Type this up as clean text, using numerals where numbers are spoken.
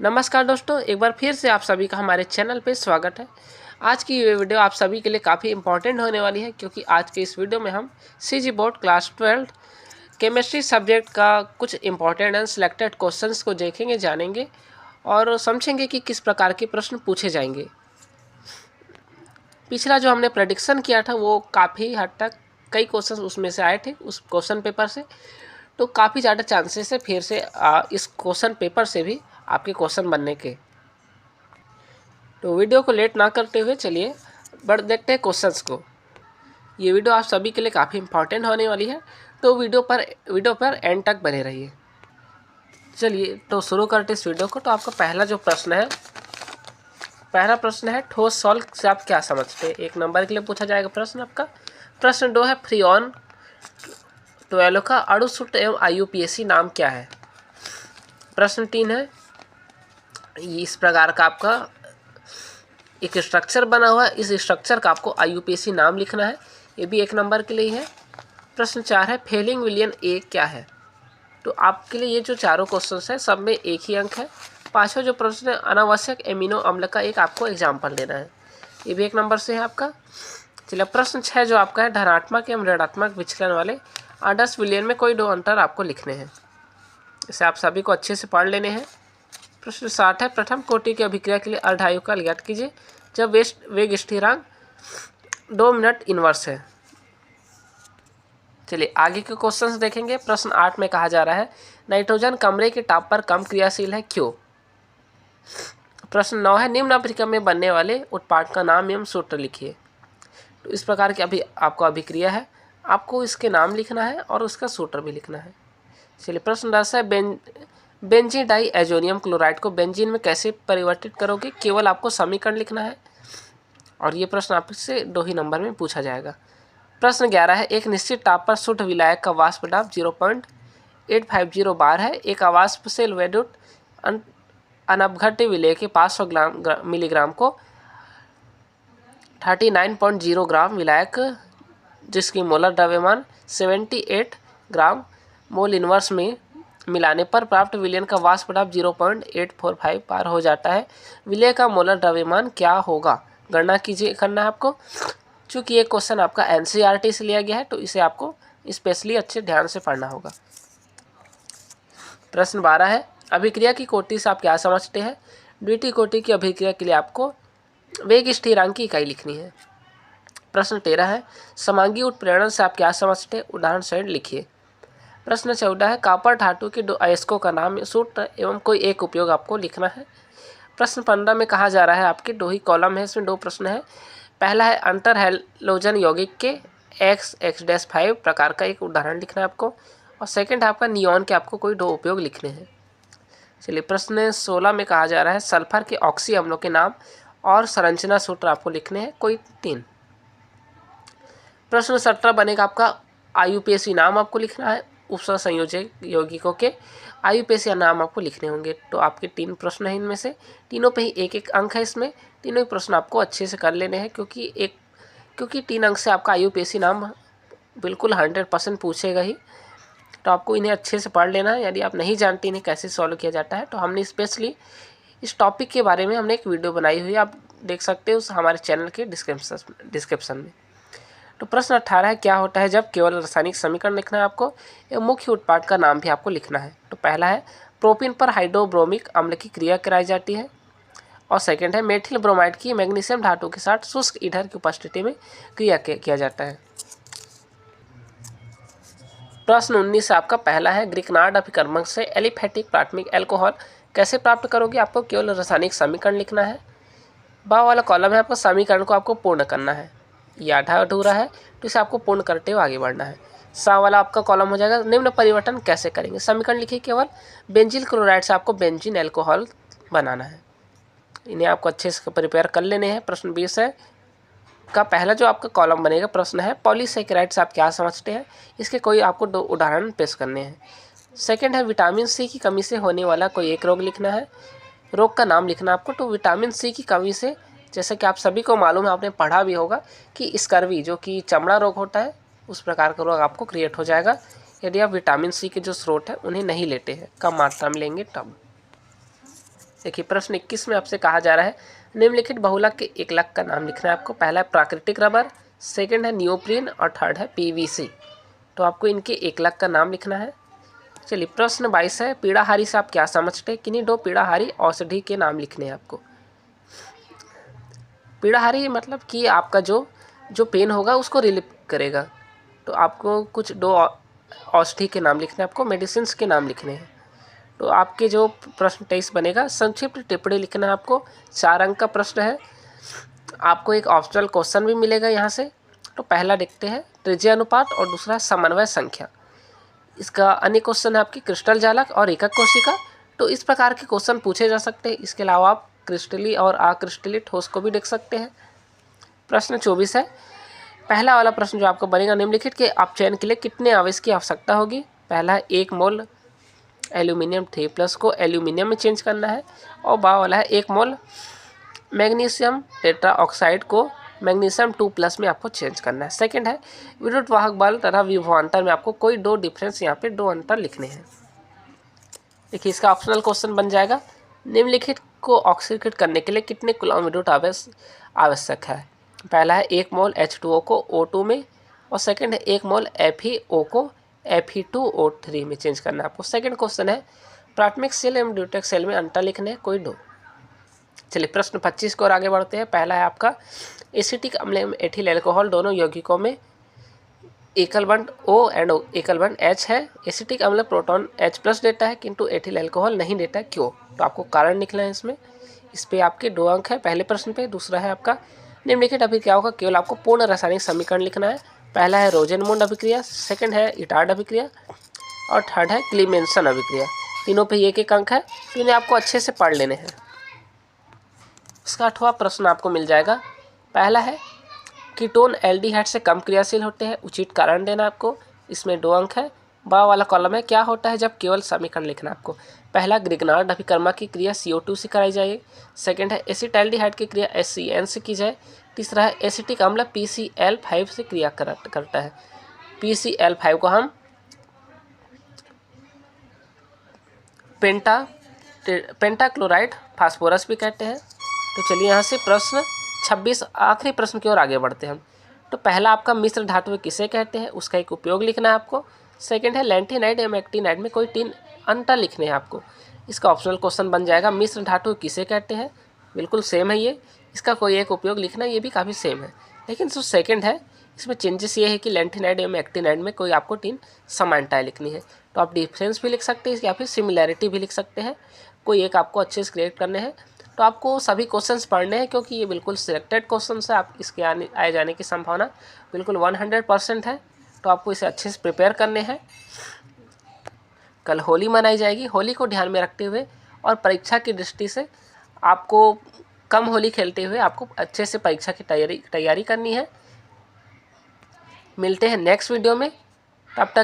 नमस्कार दोस्तों, एक बार फिर से आप सभी का हमारे चैनल पे स्वागत है। आज की ये वीडियो आप सभी के लिए काफ़ी इंपॉर्टेंट होने वाली है, क्योंकि आज के इस वीडियो में हम CG board class 12 chemistry subject का कुछ इंपॉर्टेंट एंड सिलेक्टेड क्वेश्चंस को देखेंगे, जानेंगे और समझेंगे कि किस प्रकार के प्रश्न पूछे जाएंगे। पिछला जो हमने प्रेडिक्शन किया था वो काफ़ी हद तक कई क्वेश्चन उसमें से आए थे उस क्वेश्चन पेपर से, तो काफ़ी ज़्यादा चांसेस है फिर से इस क्वेश्चन पेपर से भी आपके क्वेश्चन बनने के। तो वीडियो को लेट ना करते हुए चलिए बढ़ देखते हैं क्वेश्चंस को। ये वीडियो आप सभी के लिए काफ़ी इंपॉर्टेंट होने वाली है, तो वीडियो पर एंड तक बने रहिए। चलिए तो शुरू करते इस वीडियो को। तो आपका पहला प्रश्न है ठोस सॉल्ट से आप क्या समझते हैं। 1 नंबर के लिए पूछा जाएगा प्रश्न आपका। प्रश्न 2 है फ्रियोन 12 का अणु सूत्र एवं IUPAC नाम क्या है। प्रश्न 3 है इस प्रकार का आपका एक स्ट्रक्चर बना हुआ है, इस स्ट्रक्चर का आपको IUPAC नाम लिखना है, ये भी 1 नंबर के लिए है। प्रश्न 4 है फेलिंग विलियन ए क्या है। तो आपके लिए ये जो चारों क्वेश्चन है सब में 1 ही अंक है। 5वां जो प्रश्न है अनावश्यक एमिनो अम्ल का एक आपको एग्जाम्पल देना है, ये भी 1 नंबर से है आपका। चलिए प्रश्न 6 जो आपका है धनात्मक एवं ऋणात्मक विचलन वाले आदर्श विलयन में कोई 2 अंतर आपको लिखने हैं, इसे आप सभी को अच्छे से पढ़ लेने हैं। प्रश्न 7 है प्रथम कोटि की अभिक्रिया के लिए अर्धायु का ज्ञात कीजिए जब वेग स्थिरांक 2 मिनट इनवर्स है। चलिए आगे के क्वेश्चंस देखेंगे। प्रश्न 8 में कहा जा रहा है नाइट्रोजन कमरे के ताप पर कम क्रियाशील है, क्यों। प्रश्न 9 है निम्न अभिक्रिया में बनने वाले उत्पाद का नाम एवं सूत्र लिखिए। तो इस प्रकार की आपको अभिक्रिया है, आपको इसके नाम लिखना है और उसका सूत्र भी लिखना है। चलिए प्रश्न 10 है बेंजीन डाई एजोनियम क्लोराइड को बेंजीन में कैसे परिवर्तित करोगे, केवल आपको समीकरण लिखना है और ये प्रश्न आपसे 2 ही नंबर में पूछा जाएगा। प्रश्न 11 है एक निश्चित ताप पर शुद्ध विलायक का वाष्प दाब 0.850 बार है, एक अवाष्पशील वैद्युत अनपघट्य विलेय के 500 मिलीग्राम को 39.0 ग्राम विलायक जिसकी मोलर द्रव्यमान 78 ग्राम मोल इनवर्स में मिलाने पर प्राप्त विलयन का वाष्प दाब 0.845 बार हो जाता है। विलय का मोलर द्रव्यमान क्या होगा, गणना करना है आपको। चूँकि ये क्वेश्चन आपका NCERT से लिया गया है तो इसे आपको स्पेशली अच्छे ध्यान से पढ़ना होगा। प्रश्न 12 है अभिक्रिया की कोटि से आप क्या समझते हैं। द्वितीय कोटि की अभिक्रिया के लिए आपको वेग स्थिरांक की इकाई लिखनी है। प्रश्न 13 है समांगी उत्प्रेरण से आप क्या समझते हैं, उदाहरण सहित लिखिए। प्रश्न 14 है कॉपर धातु के 2 अयस्कों का नाम सूत्र एवं कोई एक उपयोग आपको लिखना है। प्रश्न 15 में कहा जा रहा है आपके 2 ही कॉलम है, इसमें 2 प्रश्न है। पहला है अंतर हैलोजन यौगिक के X5 प्रकार का एक उदाहरण लिखना है आपको, और सेकंड है आपका नियॉन के आपको कोई 2 उपयोग लिखने हैं। चलिए प्रश्न 16 में कहा जा रहा है सल्फर के ऑक्सी अम्लों के नाम और संरचना सूत्र आपको लिखने हैं कोई 3। प्रश्न 17 बनेगा आपका IUPAC नाम आपको लिखना है, उपसंयोजक यौगिकों के IUPAC नाम आपको लिखने होंगे। तो आपके 3 प्रश्न हैं, इनमें से तीनों पे ही 1-1 अंक है। इसमें तीनों ही प्रश्न आपको अच्छे से कर लेने हैं, क्योंकि 3 अंक से आपका IUPAC नाम बिल्कुल 100% पूछेगा ही। तो आपको इन्हें अच्छे से पढ़ लेना है। यदि आप नहीं जानते इन्हें कैसे सॉल्व किया जाता है तो हमने स्पेशली इस टॉपिक के बारे में हमने एक वीडियो बनाई हुई है, आप देख सकते हो उस हमारे चैनल के डिस्क्रिप्शन में। तो प्रश्न 18 है क्या होता है जब केवल रासायनिक समीकरण लिखना है आपको एवं मुख्य उत्पाद का नाम भी आपको लिखना है। तो पहला है प्रोपीन पर हाइड्रोब्रोमिक अम्ल की क्रिया कराई जाती है, और सेकंड है मेथिल ब्रोमाइड की मैग्नीशियम धातु के साथ शुष्क ईंधन की उपस्थिति में क्रिया किया जाता है। प्रश्न 19 आपका पहला है ग्रिकनार्ड अभिकर्मक से एलिफेटिक प्राथमिक एल्कोहल कैसे प्राप्त करोगे, आपको केवल रासायनिक समीकरण लिखना है। बा वाला कॉलम है आपको समीकरण को आपको पूर्ण करना है, ये आधा अधूरा है तो इसे आपको पूर्ण करते हुए आगे बढ़ना है। सा वाला आपका कॉलम हो जाएगा निम्न परिवर्तन कैसे करेंगे, समीकरण लिखिए केवल बेंजील क्लोराइड से आपको बेंजीन एल्कोहल बनाना है। इन्हें आपको अच्छे से प्रिपेयर कर लेने हैं। प्रश्न 20 है का पहला जो आपका कॉलम बनेगा प्रश्न है पॉलीसेकेराइड से आप क्या समझते हैं, इसके कोई आपको 2 उदाहरण पेश करने हैं। सेकंड है विटामिन C की कमी से होने वाला कोई एक रोग लिखना है, रोग का नाम लिखना आपको। तो विटामिन C की कमी से जैसे कि आप सभी को मालूम है, आपने पढ़ा भी होगा कि स्कर्वी जो कि चमड़ा रोग होता है उस प्रकार का रोग आपको क्रिएट हो जाएगा यदि आप विटामिन C के जो स्रोत है उन्हें नहीं लेते हैं, कम मात्रा में लेंगे तब। देखिए प्रश्न 21 में आपसे कहा जा रहा है निम्नलिखित बहुलक के एकलक का नाम लिखना है आपको। पहला है प्राकृतिक रबर, सेकंड है नियोप्रीन और थर्ड है पीवीसी। तो आपको इनके एकलक का नाम लिखना है। चलिए प्रश्न 22 है पीड़ाहारी से आप क्या समझते हैं? किन्हीं दो पीड़ाहारी औषधि के नाम लिखने हैं आपको। पीड़ाहारी मतलब कि आपका जो पेन होगा उसको रिलीफ करेगा। तो आपको कुछ दो औषधि के नाम लिखने हैं आपको, मेडिसिन के नाम लिखने हैं। तो आपके जो प्रश्न 23 बनेगा संक्षिप्त टिप्पणी लिखना है आपको। 4 अंक का प्रश्न है। आपको एक ऑप्शनल क्वेश्चन भी मिलेगा यहाँ से। तो पहला देखते हैं त्रिज्या अनुपात और दूसरा समन्वय संख्या। इसका अन्य क्वेश्चन है आपकी क्रिस्टल जालक और एकक कोशिका। तो इस प्रकार के क्वेश्चन पूछे जा सकते हैं। इसके अलावा आप क्रिस्टली और अक्रिस्टली ठोस को भी देख सकते हैं। प्रश्न 24 है। पहला वाला प्रश्न जो आपको बनेगा निम्नलिखित के अपचयन के लिए कितने आवेश की आवश्यकता होगी? पहला है 1 मोल एल्यूमिनियम 3+ को एल्यूमिनियम में चेंज करना है, और बा वाला है 1 मोल मैग्नीशियम टेट्राऑक्साइड को मैग्नीशियम 2+ में आपको चेंज करना है। सेकंड है विद्युत वाहक बल तथा विभवांतर में आपको कोई दो डिफरेंस यहाँ पे दो अंतर लिखने हैं। देखिए इसका ऑप्शनल क्वेश्चन बन जाएगा निम्नलिखित को ऑक्सीकृत करने के लिए कितने कूलम विद्युत आवेश आवश्यक है? पहला है 1 मोल H2O को O2 में, और सेकंड है 1 मोल FeO को Fe2O3 में चेंज करना है आपको। सेकंड क्वेश्चन है प्राथमिक सेल एवं द्वितीयक सेल में अंतर लिखने हैं कोई दो। चलिए प्रश्न 25 को और आगे बढ़ते हैं। पहला है आपका एसिटिक अम्ल एवं एथिल अल्कोहल दोनों यौगिकों में एकल बंध O एंड एकल बंध H है। एसिटिक अम्ल प्रोटॉन H+ देता है किंतु एथिल अल्कोहल नहीं देता है, क्यों? तो आपको कारण लिखना है इसमें। इस पे आपके 2 अंक है पहले प्रश्न पे। दूसरा है आपका निम्नलिखित अभिक्रियाओं का केवल आपको पूर्ण रासायनिक समीकरण लिखना है। पहला है रोजेनमुंड अभिक्रिया, सेकंड है इटार्ड अभिक्रिया और थर्ड है क्लीमेंसन अभिक्रिया। तीनों पे 1-1 अंक है, तो इन्हें आपको अच्छे से पढ़ लेने हैं। इसका 8वां प्रश्न आपको मिल जाएगा। पहला है कीटोन एल्डिहाइड से कम क्रियाशील होते हैं, उचित कारण देना आपको। इसमें 2 अंक है। बा वाला कॉलम है क्या होता है जब केवल समीकरण लिखना आपको। पहला ग्रिग्नार्ड अभिकर्मा की क्रिया CO2 से कराई जाए। सेकंड है एसिटाल्डिहाइड की क्रिया HCN से की जाए। तीसरा है एसिटिक अम्ल PCl5 से क्रिया करता है। PCl5 को हम पेंटाक्लोराइड फास्फोरस भी कहते हैं। तो चलिए यहाँ से प्रश्न 26 आखिरी प्रश्न की ओर आगे बढ़ते हैं हम। तो पहला आपका मिश्र धातु किसे कहते हैं, उसका एक उपयोग लिखना है आपको। सेकंड है लैंटिनाइड एवं एक्टिनाइड में कोई 3 अंतर लिखने हैं आपको। इसका ऑप्शनल क्वेश्चन बन जाएगा मिश्र धातु किसे कहते हैं, बिल्कुल सेम है ये। इसका कोई एक उपयोग लिखना, ये भी काफ़ी सेम है। लेकिन जो सेकंड है इसमें चेंजेस ये है कि लैंटिनाइड एवं एक्टिनाइड में कोई आपको 3 समानताएँ लिखनी है। तो आप डिफरेंस भी लिख सकते हैं या फिर सिमिलैरिटी भी लिख सकते हैं। कोई एक आपको अच्छे से क्रिएट करने हैं। तो आपको सभी क्वेश्चंस पढ़ने हैं क्योंकि ये बिल्कुल सिलेक्टेड क्वेश्चंस है। आप इसके आए जाने की संभावना बिल्कुल 100% है। तो आपको इसे अच्छे से प्रिपेयर करने हैं। कल होली मनाई जाएगी। होली को ध्यान में रखते हुए और परीक्षा की दृष्टि से आपको कम होली खेलते हुए आपको अच्छे से परीक्षा की तैयारी करनी है। मिलते हैं नेक्स्ट वीडियो में, तब तक